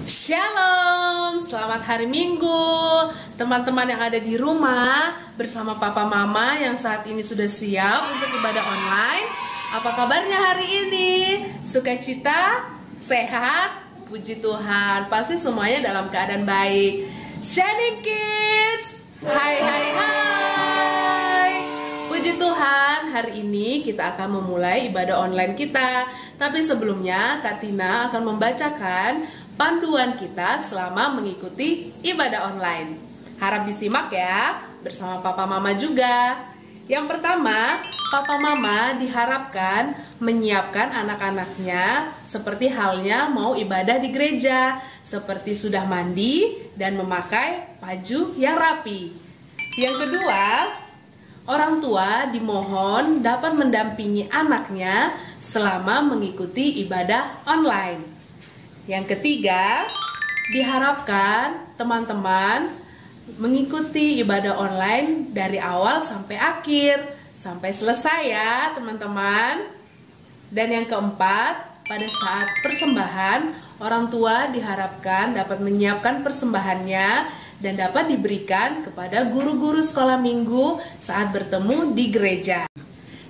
Shalom, selamat hari Minggu. Teman-teman yang ada di rumah bersama papa mama yang saat ini sudah siap untuk ibadah online. Apa kabarnya hari ini? Sukacita? Sehat? Puji Tuhan, pasti semuanya dalam keadaan baik. Shining Kids, hai hai hai. Puji Tuhan, hari ini kita akan memulai ibadah online kita. Tapi sebelumnya Kak Tina akan membacakan panduan kita selama mengikuti ibadah online. Harap disimak ya, bersama papa mama juga. Yang pertama, papa mama diharapkan menyiapkan anak-anaknya seperti halnya mau ibadah di gereja, seperti sudah mandi dan memakai baju yang rapi. Yang kedua, orang tua dimohon dapat mendampingi anaknya selama mengikuti ibadah online. Yang ketiga, diharapkan teman-teman mengikuti ibadah online dari awal sampai akhir, sampai selesai ya teman-teman. Dan yang keempat, pada saat persembahan, orang tua diharapkan dapat menyiapkan persembahannya dan dapat diberikan kepada guru-guru sekolah minggu saat bertemu di gereja.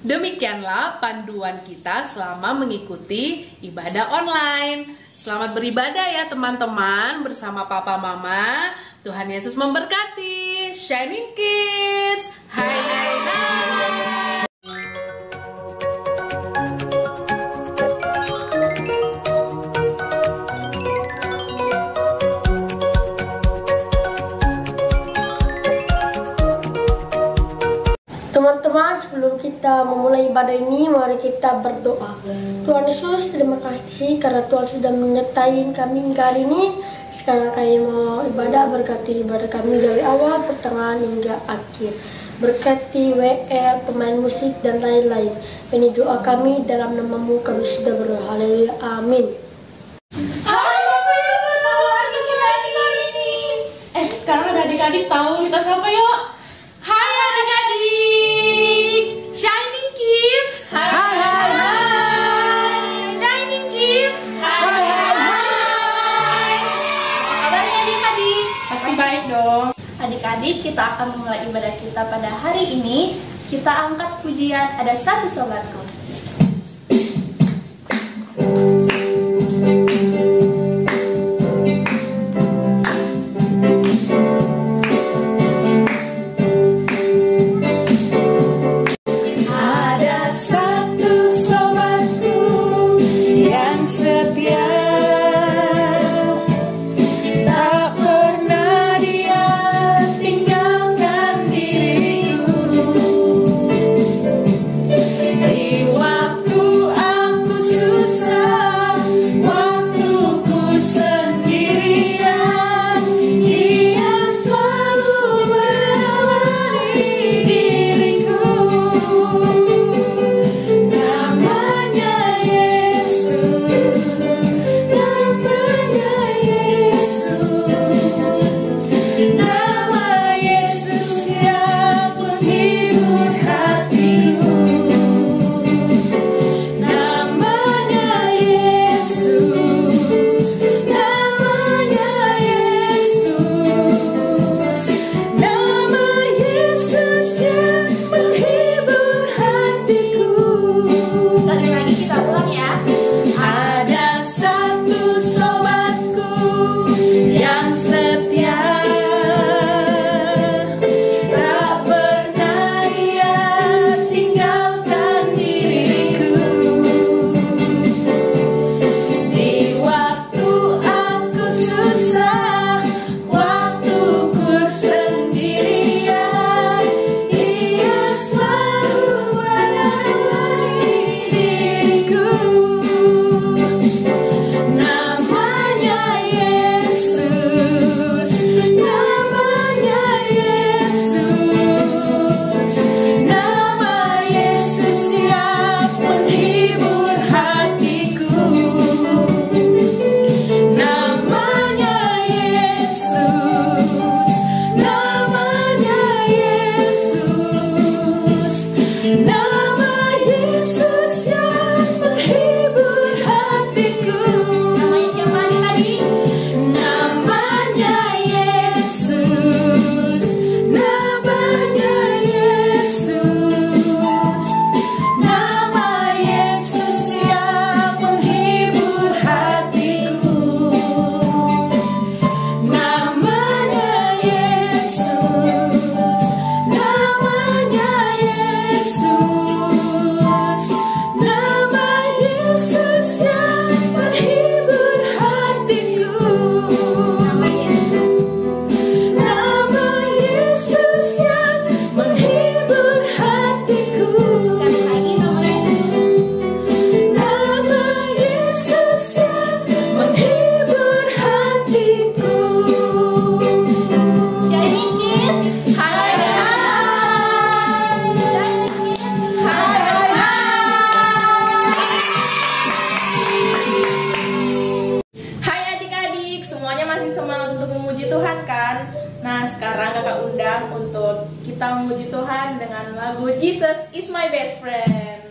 Demikianlah panduan kita selama mengikuti ibadah online. Selamat beribadah ya teman-teman bersama papa mama. Tuhan Yesus memberkati. Shining Kids, hai hai hai. Teman-teman, sebelum kita memulai ibadah ini, mari kita berdoa. Tuhan Yesus, terima kasih karena Tuhan sudah menyertai kami hari ini. Sekarang kami mau ibadah, berkati ibadah kami dari awal, pertengahan hingga akhir. Berkati WR, pemain musik, dan lain-lain. Ini doa kami dalam nama-Mu, kami sudah berdoa. Haleluya, amin. Sekarang ada adik-adik tahu kita siapa yuk? Hai adik-adik, Shining Kids. Hai hai hai. Shining Kids. Hai hai hai. Apa kabarnya adik-adik? Pasti baik dong. Adik-adik, kita akan memulai ibadah kita pada hari ini. Kita angkat pujian Ada Satu Sobatku. Di semuanya masih semangat untuk memuji Tuhan kan? Nah, sekarang kakak undang untuk kita memuji Tuhan dengan lagu Jesus is my best friend.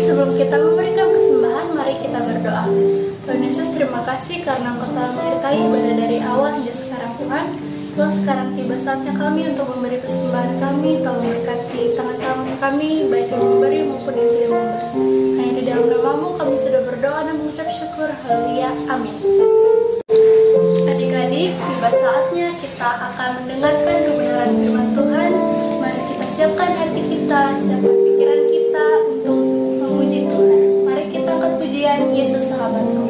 Sebelum kita memberikan persembahan, mari kita berdoa. Tuhan Yesus, terima kasih karena Engkau telah menyertai ibadah dari awal hingga sekarang Tuhan. Tuhan, sekarang tiba saatnya kami untuk memberi persembahan kami. Tolong berkati tangan kami, baik yang memberi maupun yang tidak memberi. Hanya di dalam nama-Mu kami sudah berdoa dan mengucap syukur. Haleluya, amin. Adik-adik, tiba saatnya kita akan mendengarkan kebenaran firman Tuhan. Mari kita siapkan hati kita, siapkan pikiran kita untuk memuji Tuhan. Mari kita angkat pujian Yesus sahabatku.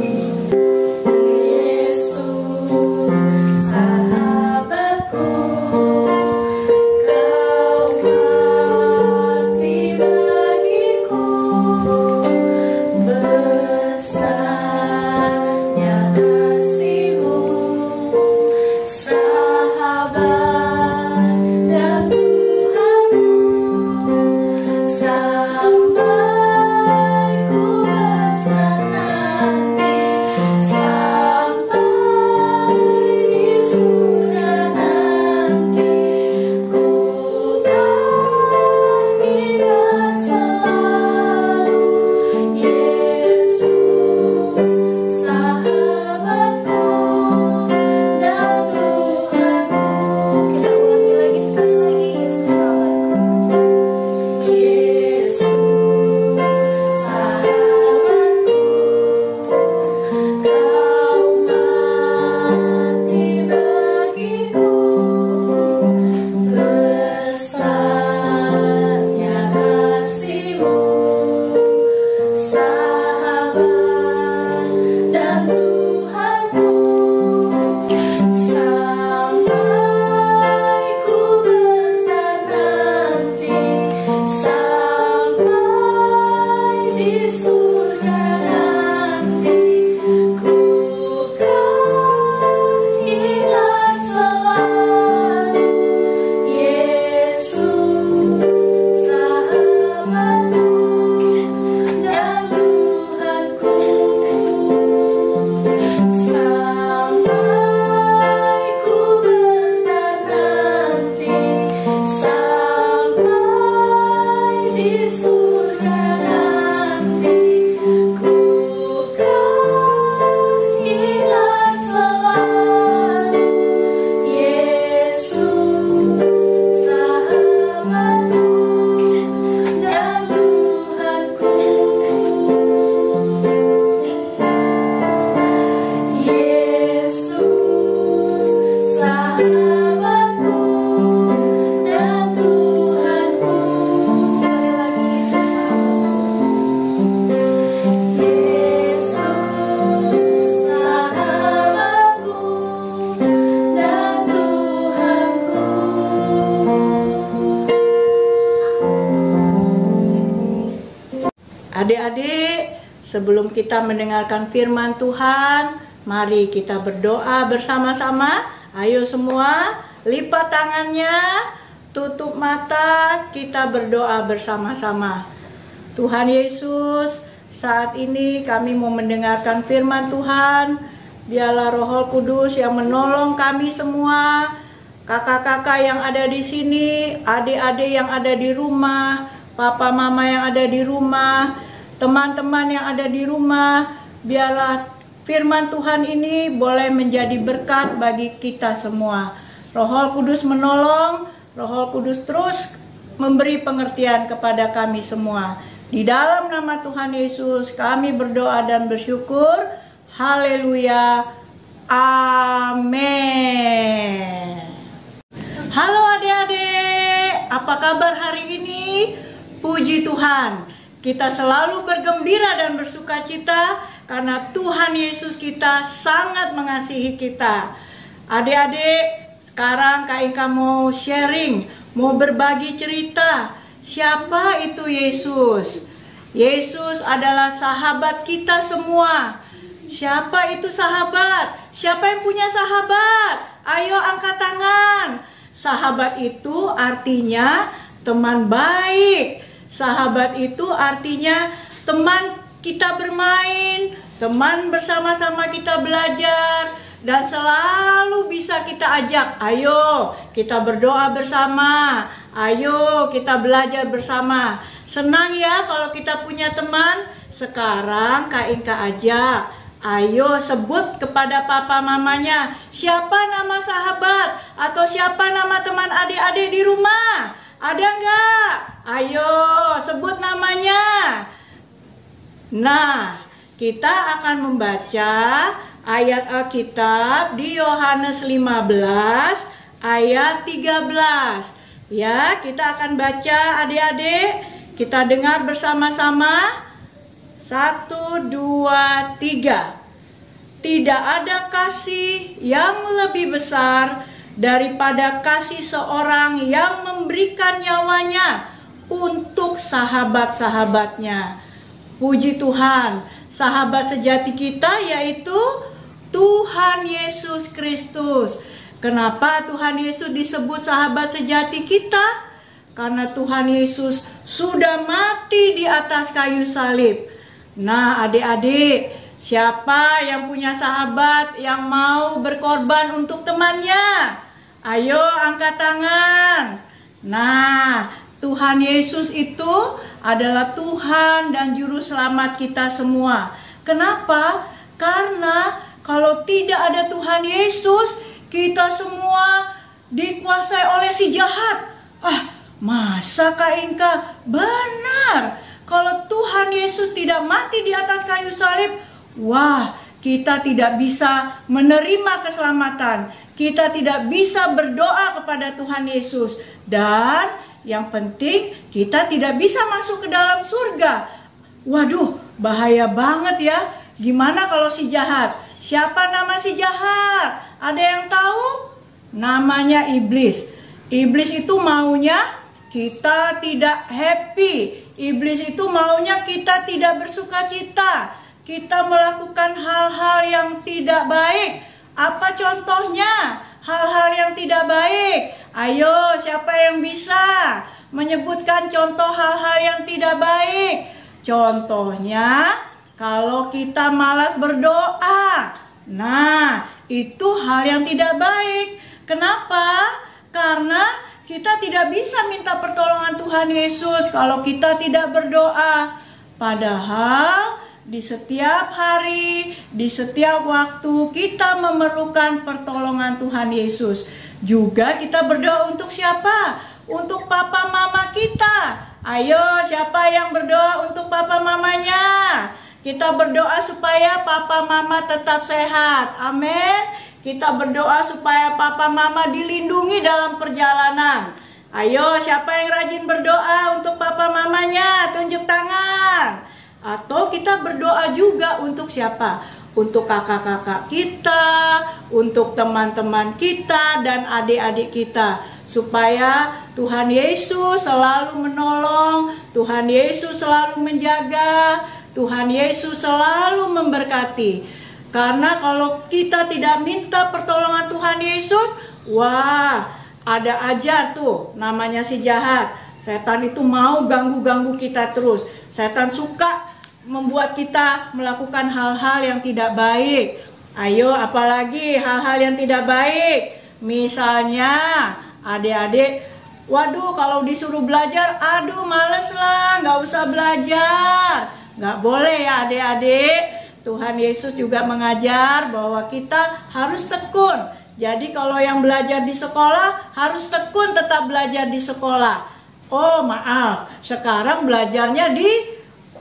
Sampai ku besar nanti. sebelum kita mendengarkan firman Tuhan, mari kita berdoa bersama-sama. Ayo semua, lipat tangannya, tutup mata, kita berdoa bersama-sama. Tuhan Yesus, saat ini kami mau mendengarkan firman Tuhan. Biarlah Roh Kudus yang menolong kami semua, kakak-kakak yang ada di sini, adik-adik yang ada di rumah, papa mama yang ada di rumah, teman-teman yang ada di rumah. Biarlah firman Tuhan ini boleh menjadi berkat bagi kita semua. Roh Kudus menolong, Roh Kudus terus memberi pengertian kepada kami semua. Di dalam nama Tuhan Yesus kami berdoa dan bersyukur. Haleluya. Amin. Halo adik-adik, apa kabar hari ini? Puji Tuhan, kita selalu bergembira dan bersukacita karena Tuhan Yesus kita sangat mengasihi kita. Adik-adik, sekarang Kak Inka mau sharing, mau berbagi cerita. Siapa itu Yesus? Yesus adalah sahabat kita semua. Siapa itu sahabat? Siapa yang punya sahabat? Ayo angkat tangan. Sahabat itu artinya teman baik. Sahabat itu artinya teman kita bermain, teman bersama-sama kita belajar, dan selalu bisa kita ajak. Ayo kita berdoa bersama, ayo kita belajar bersama. Senang ya kalau kita punya teman. Sekarang Kak Inka ajak, ayo sebut kepada papa mamanya, siapa nama sahabat atau siapa nama teman adik-adik di rumah? Ada nggak? Ayo sebut namanya. Nah, kita akan membaca ayat Alkitab di Yohanes 15 ayat 13. Ya, kita akan baca adik-adik. Kita dengar bersama-sama. 1, 2, 3. Tidak ada kasih yang lebih besar daripada kasih seorang yang memberikan nyawanya untuk sahabat-sahabatnya. Puji Tuhan, sahabat sejati kita yaitu Tuhan Yesus Kristus. Kenapa Tuhan Yesus disebut sahabat sejati kita? Karena Tuhan Yesus sudah mati di atas kayu salib. Nah, adik-adik, siapa yang punya sahabat yang mau berkorban untuk temannya? Ayo angkat tangan. Nah, Tuhan Yesus itu adalah Tuhan dan Juru Selamat kita semua. Kenapa? Karena kalau tidak ada Tuhan Yesus, kita semua dikuasai oleh si jahat. Masa Kak Inka? Benar. Kalau Tuhan Yesus tidak mati di atas kayu salib, wah, kita tidak bisa menerima keselamatan. Kita tidak bisa berdoa kepada Tuhan Yesus. Dan yang penting, kita tidak bisa masuk ke dalam surga. Waduh, bahaya banget ya. Gimana kalau si jahat? Siapa nama si jahat? Ada yang tahu? Namanya iblis. Iblis itu maunya kita tidak happy. Iblis itu maunya kita tidak bersuka cita. Kita melakukan hal-hal yang tidak baik. Apa contohnya? Hal-hal yang tidak baik. Ayo, siapa yang bisa menyebutkan contoh hal-hal yang tidak baik? Contohnya, kalau kita malas berdoa. Nah, itu hal yang tidak baik. Kenapa? Karena kita tidak bisa minta pertolongan Tuhan Yesus kalau kita tidak berdoa. Padahal di setiap hari, di setiap waktu kita memerlukan pertolongan Tuhan Yesus. Juga kita berdoa untuk siapa? Untuk papa mama kita. Ayo, siapa yang berdoa untuk papa mamanya? Kita berdoa supaya papa mama tetap sehat. Amin. Kita berdoa supaya papa mama dilindungi dalam perjalanan. Ayo, siapa yang rajin berdoa untuk papa mamanya? Tunjuk tangan. Atau kita berdoa juga untuk siapa? Untuk kakak-kakak kita, untuk teman-teman kita dan adik-adik kita. Supaya Tuhan Yesus selalu menolong, Tuhan Yesus selalu menjaga, Tuhan Yesus selalu memberkati. Karena kalau kita tidak minta pertolongan Tuhan Yesus, wah, ada aja tuh namanya si jahat. Setan itu mau ganggu-ganggu kita terus. Setan suka membuat kita melakukan hal-hal yang tidak baik. Ayo, apalagi hal-hal yang tidak baik. Misalnya, adik-adik, waduh, kalau disuruh belajar, aduh males lah, nggak usah belajar. Nggak boleh ya adik-adik. Tuhan Yesus juga mengajar bahwa kita harus tekun. Jadi kalau yang belajar di sekolah, harus tekun tetap belajar di sekolah. Oh maaf, sekarang belajarnya di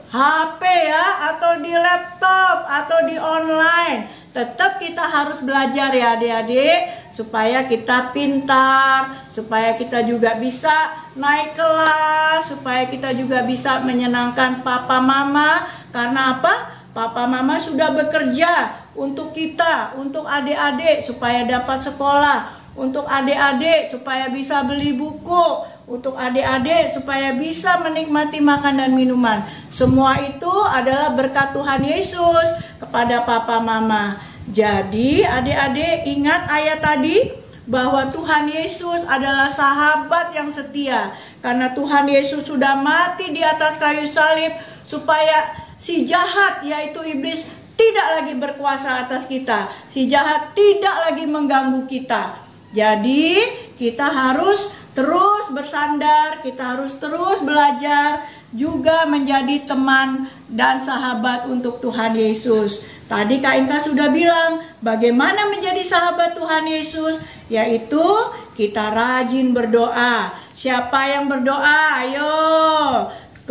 HP ya, atau di laptop, atau di online. Tetap kita harus belajar ya adik-adik, supaya kita pintar, supaya kita juga bisa naik kelas, supaya kita juga bisa menyenangkan papa mama. Karena apa? Papa mama sudah bekerja untuk kita, untuk adik-adik supaya dapat sekolah, untuk adik-adik supaya bisa beli buku, untuk adik-adik supaya bisa menikmati makan dan minuman. Semua itu adalah berkat Tuhan Yesus kepada papa mama. Jadi adik-adik ingat ayat tadi bahwa Tuhan Yesus adalah sahabat yang setia. Karena Tuhan Yesus sudah mati di atas kayu salib supaya si jahat yaitu iblis tidak lagi berkuasa atas kita. Si jahat tidak lagi mengganggu kita. Jadi kita harus terus bersandar, kita harus terus belajar, juga menjadi teman dan sahabat untuk Tuhan Yesus. Tadi Kak Inka sudah bilang bagaimana menjadi sahabat Tuhan Yesus, yaitu kita rajin berdoa. Siapa yang berdoa? Ayo.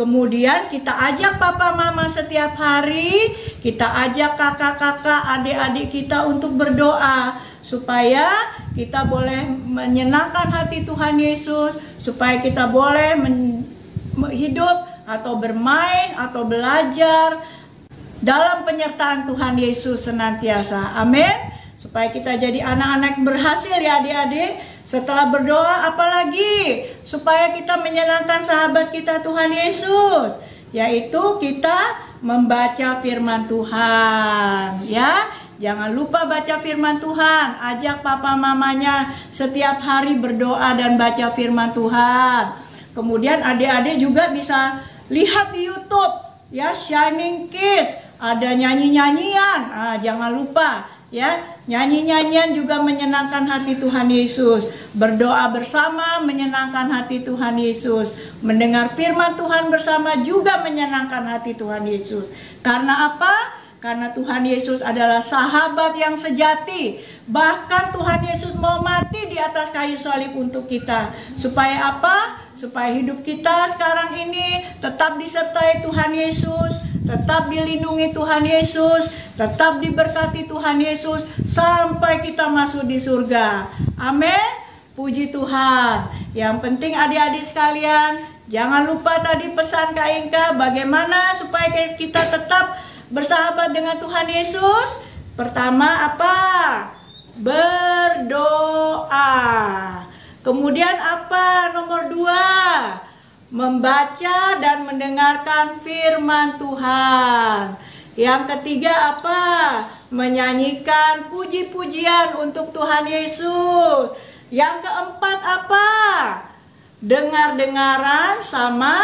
Kemudian kita ajak papa mama setiap hari, kita ajak kakak-kakak, adik-adik kita untuk berdoa. Supaya kita boleh menyenangkan hati Tuhan Yesus, supaya kita boleh hidup atau bermain atau belajar dalam penyertaan Tuhan Yesus senantiasa. Amin. Supaya kita jadi anak-anak berhasil ya adik-adik. Setelah berdoa apalagi? Supaya kita menyenangkan sahabat kita Tuhan Yesus, yaitu kita membaca firman Tuhan ya. Jangan lupa baca firman Tuhan. Ajak papa mamanya setiap hari berdoa dan baca firman Tuhan. Kemudian adik-adik juga bisa lihat di YouTube ya, Shining Kids, ada nyanyi-nyanyian. Jangan lupa ya, nyanyi-nyanyian juga menyenangkan hati Tuhan Yesus. Berdoa bersama menyenangkan hati Tuhan Yesus. Mendengar firman Tuhan bersama juga menyenangkan hati Tuhan Yesus. Karena apa? Karena Tuhan Yesus adalah sahabat yang sejati. Bahkan Tuhan Yesus mau mati di atas kayu salib untuk kita. Supaya apa? Supaya hidup kita sekarang ini tetap disertai Tuhan Yesus, tetap dilindungi Tuhan Yesus, tetap diberkati Tuhan Yesus sampai kita masuk di surga. Amin. Puji Tuhan. Yang penting adik-adik sekalian, jangan lupa tadi pesan Kak Inka bagaimana supaya kita tetap bersahabat dengan Tuhan Yesus. Pertama apa? Berdoa. Kemudian apa? Nomor 2, membaca dan mendengarkan firman Tuhan. Yang ketiga apa? Menyanyikan puji-pujian untuk Tuhan Yesus. Yang keempat apa? Dengar-dengaran sama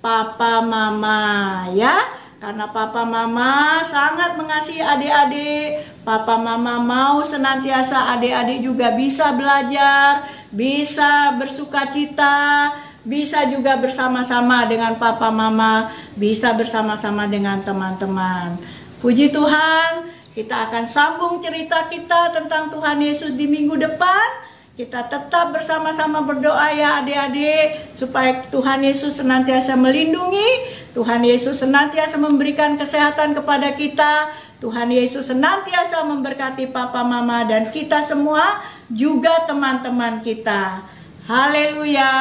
papa mama ya. Karena papa mama sangat mengasihi adik-adik. Papa mama mau senantiasa adik-adik juga bisa belajar, bisa bersukacita, bisa juga bersama-sama dengan papa mama, bisa bersama-sama dengan teman-teman. Puji Tuhan, kita akan sambung cerita kita tentang Tuhan Yesus di minggu depan. Kita tetap bersama-sama berdoa ya adik-adik, supaya Tuhan Yesus senantiasa melindungi, Tuhan Yesus senantiasa memberikan kesehatan kepada kita, Tuhan Yesus senantiasa memberkati papa mama dan kita semua, juga teman-teman kita. Haleluya,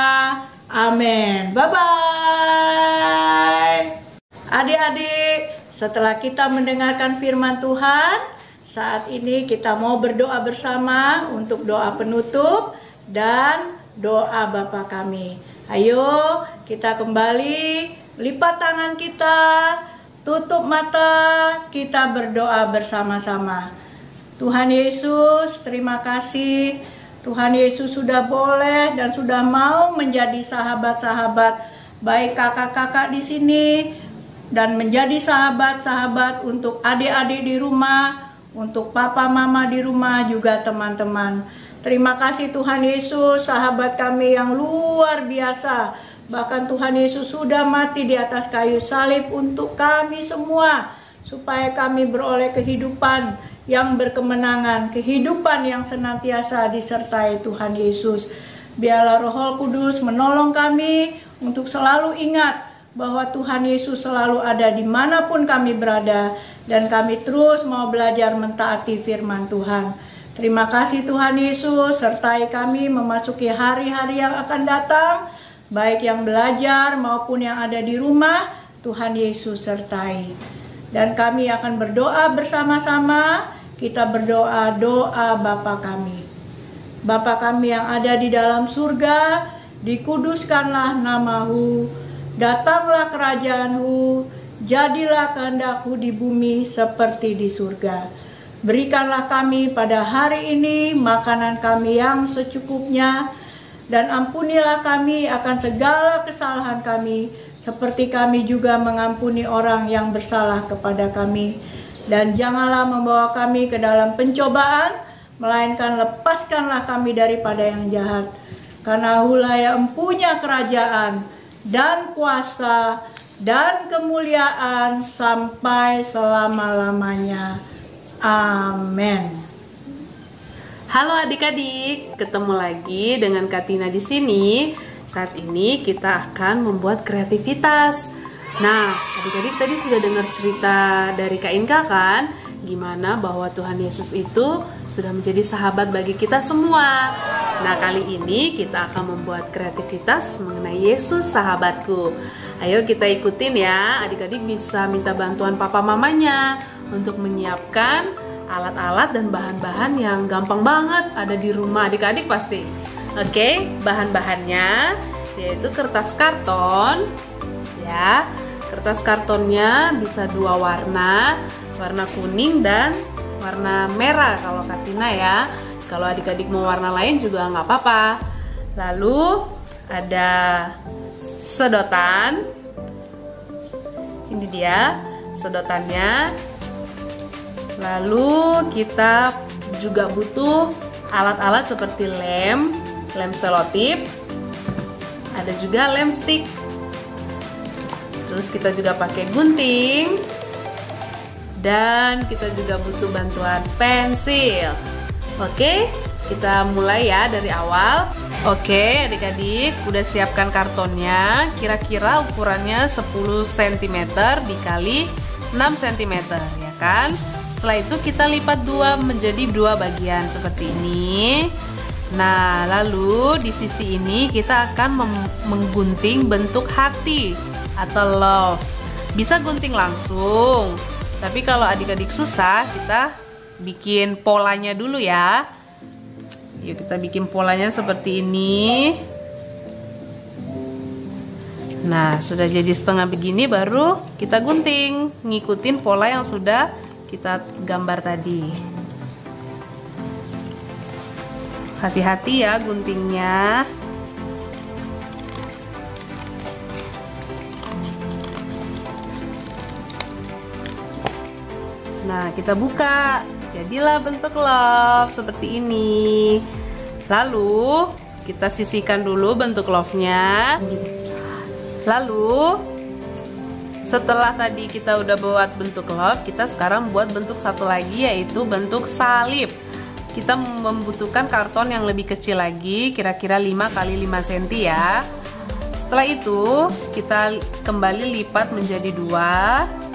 amin. Bye-bye. Adik-adik, setelah kita mendengarkan firman Tuhan, saat ini kita mau berdoa bersama untuk doa penutup dan doa Bapa kami. Ayo kita kembali lipat tangan kita, tutup mata, kita berdoa bersama-sama. Tuhan Yesus, terima kasih. Tuhan Yesus sudah boleh dan sudah mau menjadi sahabat-sahabat, baik kakak-kakak di sini, dan menjadi sahabat-sahabat untuk adik-adik di rumah, untuk papa mama di rumah, juga teman-teman. Terima kasih Tuhan Yesus, sahabat kami yang luar biasa. Bahkan Tuhan Yesus sudah mati di atas kayu salib untuk kami semua, supaya kami beroleh kehidupan yang berkemenangan, kehidupan yang senantiasa disertai Tuhan Yesus. Biarlah Roh Kudus menolong kami untuk selalu ingat bahwa Tuhan Yesus selalu ada dimanapun kami berada, dan kami terus mau belajar mentaati firman Tuhan. Terima kasih Tuhan Yesus, sertai kami memasuki hari-hari yang akan datang, baik yang belajar maupun yang ada di rumah. Tuhan Yesus sertai. Dan kami akan berdoa bersama-sama. Kita berdoa doa Bapa kami. Bapa kami yang ada di dalam surga, dikuduskanlah nama-Mu, datanglah kerajaan-Mu, jadilah kehendak-Mu di bumi seperti di surga. Berikanlah kami pada hari ini makanan kami yang secukupnya, dan ampunilah kami akan segala kesalahan kami, seperti kami juga mengampuni orang yang bersalah kepada kami. Dan janganlah membawa kami ke dalam pencobaan, melainkan lepaskanlah kami daripada yang jahat. Karena Hulaya empunya kerajaan dan kuasa dan kemuliaan sampai selama-lamanya. Amin. Halo adik-adik, ketemu lagi dengan Katina di sini. Saat ini kita akan membuat kreativitas. Nah, adik-adik tadi sudah dengar cerita dari Kak Inka kan? Gimana bahwa Tuhan Yesus itu sudah menjadi sahabat bagi kita semua. Nah, kali ini kita akan membuat kreativitas mengenai Yesus sahabatku. Ayo kita ikutin ya, adik-adik bisa minta bantuan papa mamanya untuk menyiapkan alat-alat dan bahan-bahan yang gampang banget ada di rumah adik-adik pasti. Oke, bahan-bahannya yaitu kertas karton ya. Kertas kartonnya bisa dua warna, warna kuning dan warna merah kalau Katina ya. Kalau adik-adik mau warna lain juga nggak apa-apa. Lalu ada sedotan. Ini dia sedotannya. Lalu kita juga butuh alat-alat seperti lem selotip. Ada juga lem stick. Terus kita juga pakai gunting, dan kita juga butuh bantuan pensil. Oke, kita mulai ya dari awal. Oke, adik-adik udah siapkan kartonnya. Kira-kira ukurannya 10 cm dikali 6 cm ya kan. Setelah itu kita lipat menjadi dua bagian seperti ini. Nah, lalu di sisi ini kita akan menggunting bentuk hati atau love. Bisa gunting langsung, tapi kalau adik-adik susah, kita bikin polanya dulu ya. Yuk kita bikin polanya seperti ini. Nah, sudah jadi setengah begini baru kita gunting, ngikutin pola yang sudah kita gambar tadi. Hati-hati ya guntingnya. Nah, kita buka, jadilah bentuk love seperti ini. Lalu kita sisihkan dulu bentuk love-nya. Lalu setelah tadi kita udah buat bentuk love, kita sekarang buat bentuk satu lagi, yaitu bentuk salib. Kita membutuhkan karton yang lebih kecil lagi, kira-kira 5 x 5 cm ya. Setelah itu kita kembali lipat menjadi 2.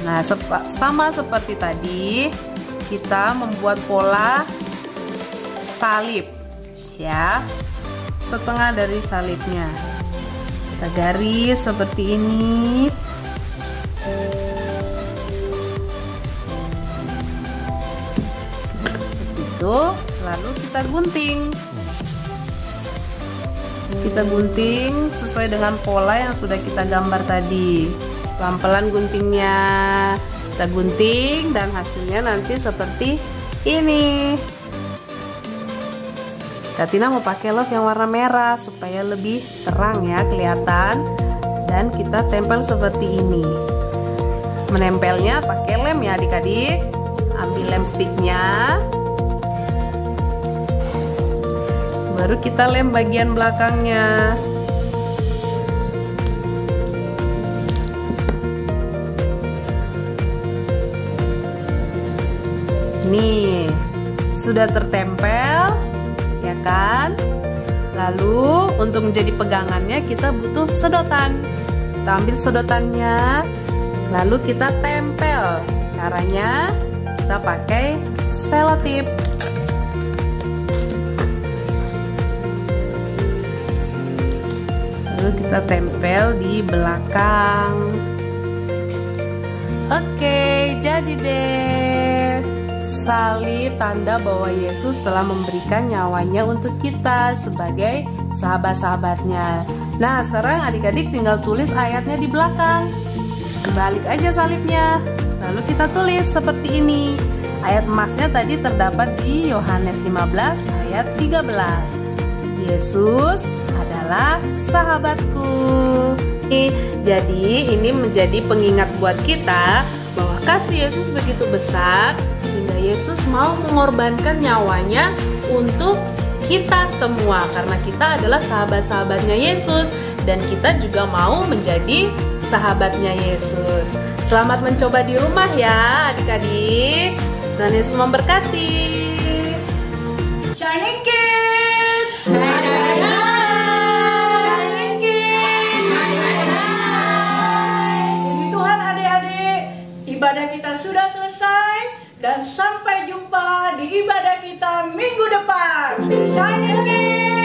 Nah, sama seperti tadi, kita membuat pola salib ya, setengah dari salibnya. Kita garis seperti ini. Seperti itu, lalu kita gunting. kita gunting sesuai dengan pola yang sudah kita gambar tadi. Pelan-pelan guntingnya. Kita gunting dan hasilnya nanti seperti ini. Katina mau pakai love yang warna merah supaya lebih terang ya, kelihatan. Dan kita tempel seperti ini. Menempelnya pakai lem ya adik-adik. Ambil lem sticknya. Baru kita lem bagian belakangnya. Nih, sudah tertempel, ya kan? Lalu untuk menjadi pegangannya kita butuh sedotan. Kita ambil sedotannya, lalu kita tempel. Caranya kita pakai selotip. Lalu kita tempel di belakang. Oke, jadi deh. Salib tanda bahwa Yesus telah memberikan nyawanya untuk kita sebagai sahabat-sahabatnya. Nah, sekarang adik-adik tinggal tulis ayatnya di belakang. Balik aja salibnya. Lalu kita tulis seperti ini. Ayat emasnya tadi terdapat di Yohanes 15 ayat 13. Yesus adalah sahabatku. Jadi ini menjadi pengingat buat kita bahwa kasih Yesus begitu besar sehingga Yesus mau mengorbankan nyawanya untuk kita semua, karena kita adalah sahabat-sahabatnya Yesus dan kita juga mau menjadi sahabatnya Yesus. Selamat mencoba di rumah ya adik-adik. Tuhan Yesus memberkati. Shining Kids. Shining Kids. Puji Tuhan adik-adik, ibadah kita sudah selesai dan sampai jumpa di ibadah kita minggu depan. Shining Kids.